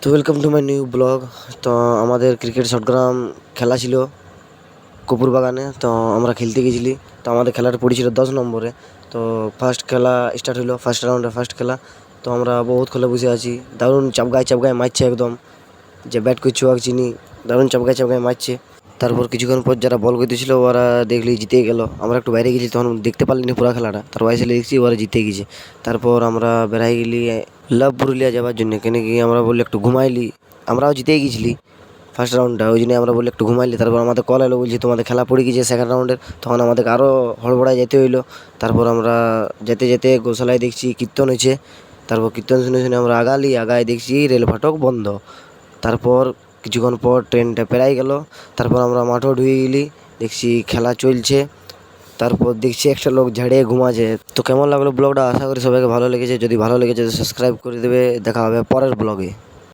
তো welcome to my new blog. তো আমাদের ক্রিকেট শটগ্রাম খেলা ছিল কপুর বাগানে। তো আমরা খেলতে গেছিলি। তো আমাদের খেলাটা পড়েছিল 10 নম্বরে। তো ফার্স্ট খেলা স্টার্ট হলো, ফার্স্ট রাউন্ডে ফার্স্ট খেলা। তো আমরা বহুত খেলে বসে আছি। দারুণ চাপগায় চাপগায় মারছে একদম, যে ব্যাট করছে ওকে চিনি, দারুণ চাপগায় চাপগায় মারছে। তারপর কিছুক্ষণ পর যারা বল করতেছিল ওরা দেখলি জিতে গেল। আমরা একটু বাইরে গেছি, তখন দেখতে পারলিনি পুরা খেলাটা। তারপর এসে দেখছি ওরা জিতে গেছে। তারপর আমরা বেড়াই গেলি লাভ পুরুলিয়া যাওয়ার জন্য, কেন কি আমরা বললি একটু ঘুমাইলি, আমরাও জিতেই গেছিলি ফার্স্ট রাউন্ডটা, ওই জন্য আমরা বলি একটু ঘুমাইলি। তারপর আমাদের কল এলো, বলছি তোমাদের খেলা পড়ে গেছে সেকেন্ড রাউন্ডের। তখন আমাদের আরও হড়বড়ায় যেতে হইলো। তারপর আমরা যেতে যেতে গোশালায় দেখছি কীর্তন হয়েছে। তারপর কীর্তন শুনে শুনে আমরা আগায় দেখছি রেল ফাটক বন্ধ। তারপর কিছুক্ষণ পর ট্রেনটা পেরাই গেল। তারপর আমরা মাঠও ঢুকে গেলি, দেখছি খেলা চলছে। তারপর দেখছি একটা লোক ঝাড়িয়ে ঘুমাচ্ছে। তো কেমন লাগলো ব্লগটা, আশা করি সবাইকে ভালো লেগেছে। যদি ভালো লেগেছে তো সাবস্ক্রাইব করে দেবে। দেখা হবে পরের ব্লগে।